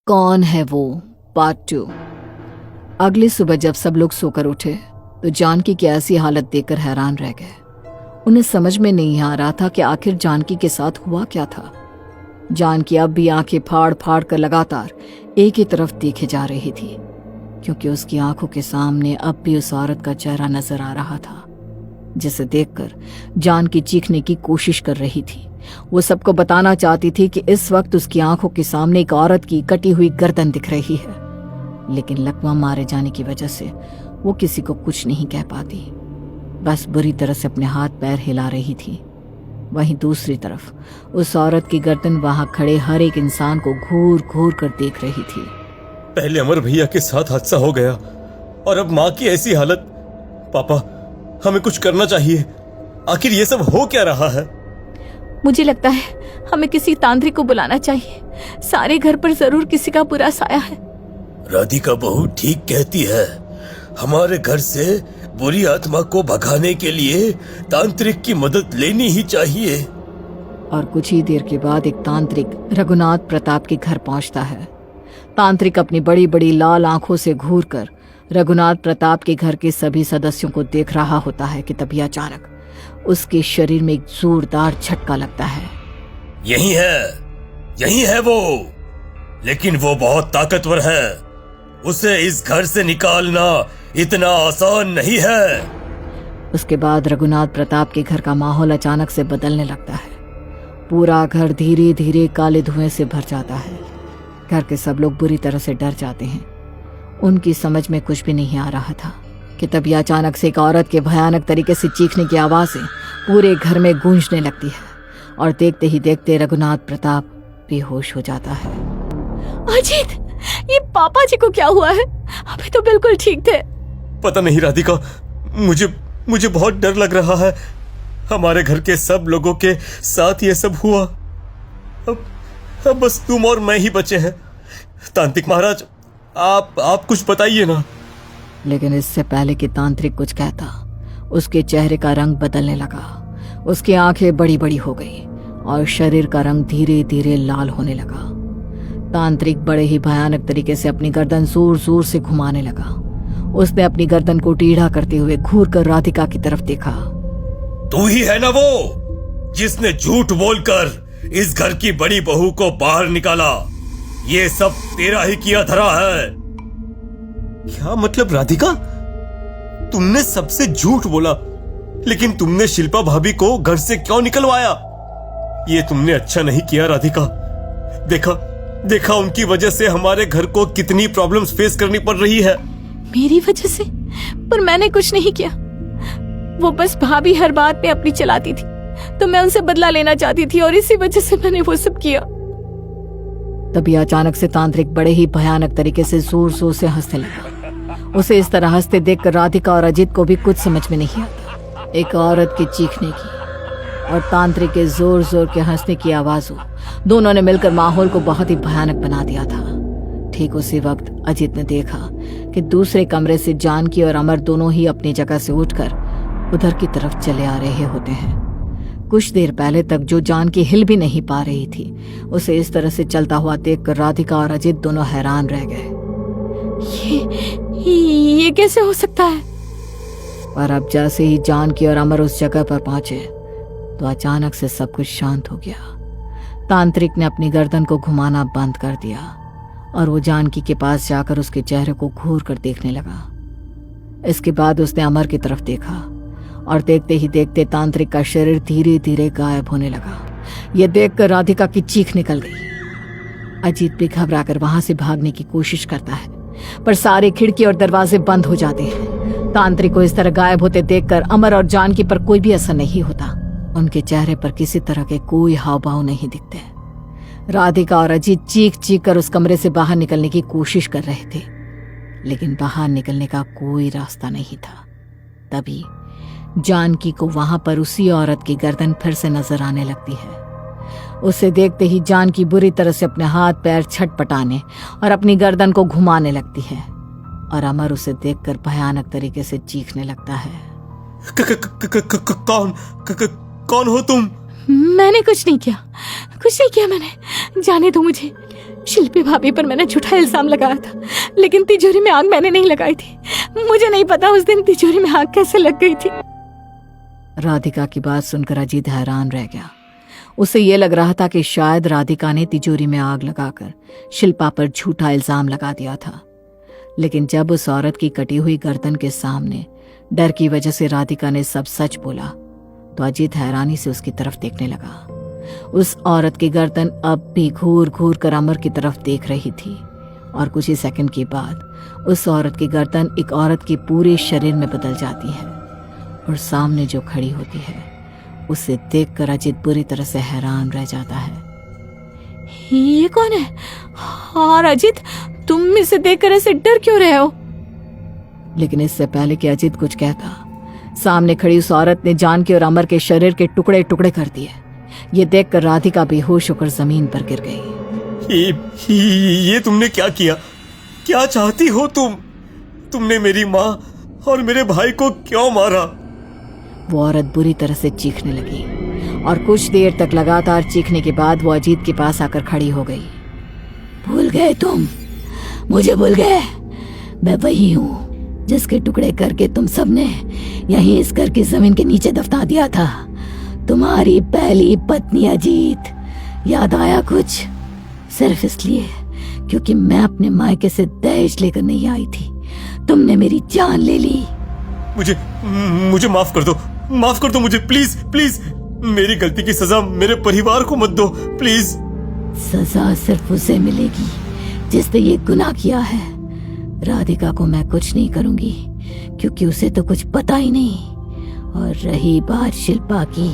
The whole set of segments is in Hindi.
कौन है वो पार्ट 2। अगली सुबह जब सब लोग सोकर उठे तो जानकी की ऐसी हालत देखकर हैरान रह गए। उन्हें समझ में नहीं आ रहा था कि आखिर जानकी के साथ हुआ क्या था। जानकी अब भी आंखें फाड़ फाड़ कर लगातार एक ही तरफ देखे जा रही थी, क्योंकि उसकी आंखों के सामने अब भी उस औरत का चेहरा नजर आ रहा था, जिसे देखकर जानकी चीखने की कोशिश कर रही थी। वो सबको बताना चाहती थी कि इस वक्त उसकी आंखों के सामने एक औरत की कटी हुई गर्दन दिख रही है, लेकिन लकवा मारे जाने की वजह से वो किसी को कुछ नहीं कह पाती, बस बुरी तरह से अपने हाथ पैर हिला रही थी। वहीं दूसरी तरफ उस औरत की गर्दन वहां खड़े हर एक इंसान को घूर घूर कर देख रही थी। पहले अमर भैया के साथ हादसा हो गया और अब माँ की ऐसी हालत। पापा, हमें कुछ करना चाहिए। आखिर ये सब हो क्या रहा है? मुझे लगता है हमें किसी तांत्रिक को बुलाना चाहिए। सारे घर पर जरूर किसी का बुरा साया है। राधिका बहू ठीक कहती है। हमारे घर से बुरी आत्मा को भगाने के लिए तांत्रिक की मदद लेनी ही चाहिए। और कुछ ही देर के बाद एक तांत्रिक रघुनाथ प्रताप के घर पहुंचता है। तांत्रिक अपनी बड़ी बड़ी लाल आंखों से घूरकर रघुनाथ प्रताप के घर के सभी सदस्यों को देख रहा होता है कि तभी अचानक उसके शरीर में एक जोरदार झटका लगता है। यही है वो, लेकिन वो बहुत ताकतवर है। उसे इस घर से निकालना इतना आसान नहीं है। उसके बाद रघुनाथ प्रताप के घर का माहौल अचानक से बदलने लगता है। पूरा घर धीरे धीरे काले धुएं से भर जाता है। घर के सब लोग बुरी तरह से डर जाते हैं। उनकी समझ में कुछ भी नहीं आ रहा था कि तभी अचानक से एक औरत के भयानक तरीके से चीखने की आवाजें पूरे घर में गूंजने लगती है, और देखते ही देखते रघुनाथ प्रताप बेहोश हो जाता है। अजीत, ये पापा जी को क्या हुआ है? अभी तो बिल्कुल ठीक थे। पता नहीं राधिका, मुझे बहुत डर लग रहा है। हमारे घर के सब लोगों के साथ ये सब हुआ। अब बस तुम और मैं ही बचे हैं। तांत्रिक महाराज, आप कुछ बताइए ना। लेकिन इससे पहले कि तांत्रिक कुछ कहता, उसके चेहरे का रंग बदलने लगा। उसकी आंखें बड़ी बड़ी हो गई और शरीर का रंग धीरे धीरे लाल होने लगा। तांत्रिक बड़े ही भयानक तरीके से अपनी गर्दन जोर जोर से घुमाने लगा। उसने अपनी गर्दन को टेढ़ा करते हुए घूर कर राधिका की तरफ देखा। तू ही है ना वो जिसने झूठ बोलकर इस घर की बड़ी बहू को बाहर निकाला? ये सब तेरा ही किया धरा है। क्या मतलब राधिका? तुमने सबसे झूठ बोला, लेकिन तुमने शिल्पा भाभी को घर से क्यों निकलवाया? ये तुमने अच्छा नहीं किया राधिका। देखा उनकी वजह से हमारे घर को कितनी प्रॉब्लम्स फेस करनी पड़ रही है। मेरी वजह से? पर मैंने कुछ नहीं किया। वो बस भाभी हर बात में अपनी चलाती थी, तो मैं उनसे बदला लेना चाहती थी और इसी वजह से मैंने वो सब किया। तभी अचानक से तांत्रिक बड़े ही भयानक तरीके से जोर जोर से हंसने लगा। उसे इस तरह हंसते देखकर राधिका और अजीत को भी कुछ समझ में नहीं आता। एक औरत के चीखने की और तांत्रिक के जोर जोर के हंसने की आवाजों दोनों ने मिलकर माहौल को बहुत ही भयानक बना दिया था। ठीक उसी वक्त अजीत ने देखा कि दूसरे कमरे से जानकी और अमर दोनों ही अपनी जगह से उठकर उधर की तरफ चले आ रहे होते हैं। कुछ देर पहले तक जो जानकी हिल भी नहीं पा रही थी, उसे इस तरह से चलता हुआ देखकर राधिका और अजीत दोनों हैरान रह गए। ये कैसे हो सकता है? पर अब जैसे ही जानकी और अमर उस जगह पर पहुंचे तो अचानक से सब कुछ शांत हो गया। तांत्रिक ने अपनी गर्दन को घुमाना बंद कर दिया और वो जानकी के पास जाकर उसके चेहरे को घूर कर देखने लगा। इसके बाद उसने अमर की तरफ देखा और देखते ही देखते तांत्रिक का शरीर धीरे धीरे गायब होने लगा। यह देखकर राधिका की चीख निकल गई। अजीत भी घबराकर वहां से भागने की कोशिश करता है, पर सारे खिड़की और दरवाजे बंद हो जाते हैं। तांत्रिक को इस तरह गायब होते देखकर अमर और जानकी पर कोई भी असर नहीं होता। उनके चेहरे पर किसी तरह के कोई हाव भाव नहीं दिखते। राधिका और अजीत चीख चीख कर उस कमरे से बाहर निकलने की कोशिश कर रहे थे, लेकिन बाहर निकलने का कोई रास्ता नहीं था। तभी जानकी को वहां पर उसी औरत की गर्दन फिर से नजर आने लगती है। उसे देखते ही जानकी बुरी तरह से अपने हाथ पैर छटपटाने और अपनी गर्दन को घुमाने लगती है, और अमर उसे देखकर भयानक तरीके से चीखने लगता है। कौन हो तुम? मैंने कुछ नहीं किया मैंने। जाने दो मुझे। शिल्पी भाभी पर मैंने झूठा इल्जाम लगाया था, लेकिन तिजोरी में आग मैंने नहीं लगाई थी। मुझे नहीं पता उस दिन तिजोरी में आग कैसे लग गई थी। राधिका की बात सुनकर अजीत हैरान रह गया। उसे ये लग रहा था कि शायद राधिका ने तिजोरी में आग लगाकर शिल्पा पर झूठा इल्जाम लगा दिया था। लेकिन जब उस औरत की कटी हुई गर्दन के सामने डर की वजह से राधिका ने सब सच बोला, तो अजीत हैरानी से उसकी तरफ देखने लगा। उस औरत की गर्दन अब भी घूर घूर कर अमर की तरफ देख रही थी, और कुछ ही सेकंड के बाद उस औरत की गर्दन एक औरत के पूरे शरीर में बदल जाती है, और सामने जो खड़ी होती है उसे देखकर अजीत बुरी तरह से हैरान रह जाता है। ये कौन है? और अजीत, तुम इसे देखकर ऐसे डर क्यों रहे हो? लेकिन इससे पहले कि अजीत कुछ कहता, सामने खड़ी उस औरत ने जानकी और अमर के शरीर के टुकड़े टुकड़े कर दिए। ये देखकर राधिका बेहोश होकर जमीन पर गिर गई। ये तुमने क्या किया? क्या चाहती हो तुम? तुमने मेरी माँ और मेरे भाई को क्यों मारा? वो औरत बुरी तरह से चीखने लगी, और कुछ देर तक लगातार चीखने के बाद वो अजीत के पास आकर खड़ी हो गई। भूल गए तुम? मुझे भूल गए? मैं वही हूँ जिसके टुकड़े करके तुम सबने यहीं इस घर की जमीन के नीचे दफना दिया था। तुम्हारी पहली पत्नी अजीत। याद आया कुछ? सिर्फ इसलिए क्योंकि मैं अपने मायके से दहेज लेकर नहीं आई थी, तुमने मेरी जान ले ली। मुझे माफ कर दो, माफ कर दो मुझे, प्लीज प्लीज। मेरी गलती की सजा मेरे परिवार को मत दो, प्लीज। सजा सिर्फ उसे मिलेगी जिसने ये गुनाह किया है। राधिका को मैं कुछ नहीं करूंगी क्योंकि उसे तो कुछ पता ही नहीं। और रही बात शिल्पा की,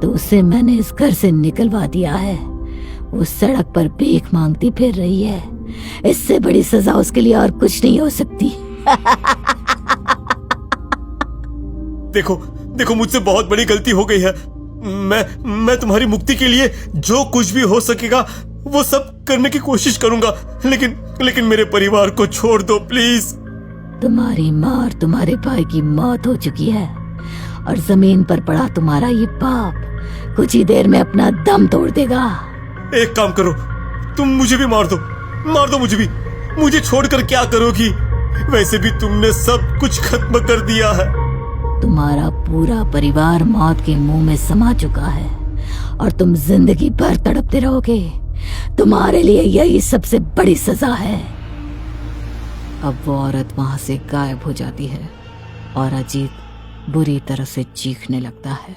तो उसे मैंने इस घर से निकलवा दिया है। वो सड़क पर भीख मांगती फिर रही है। इससे बड़ी सजा उसके लिए और कुछ नहीं हो सकती। देखो देखो, मुझसे बहुत बड़ी गलती हो गई है। मैं तुम्हारी मुक्ति के लिए जो कुछ भी हो सकेगा वो सब करने की कोशिश करूंगा, लेकिन मेरे परिवार को छोड़ दो प्लीज। तुम्हारी माँ और तुम्हारे भाई की मौत हो चुकी है, और जमीन पर पड़ा तुम्हारा ये पाप कुछ ही देर में अपना दम तोड़ देगा। एक काम करो, तुम मुझे भी मार दो मुझे भी। मुझे छोड़कर क्या करोगी? वैसे भी तुमने सब कुछ खत्म कर दिया है। तुम्हारा पूरा परिवार मौत के मुंह में समा चुका है, और तुम जिंदगी भर तड़पते रहोगे। तुम्हारे लिए यही सबसे बड़ी सजा है। अब वो औरत वहां से गायब हो जाती है, और अजीत बुरी तरह से चीखने लगता है।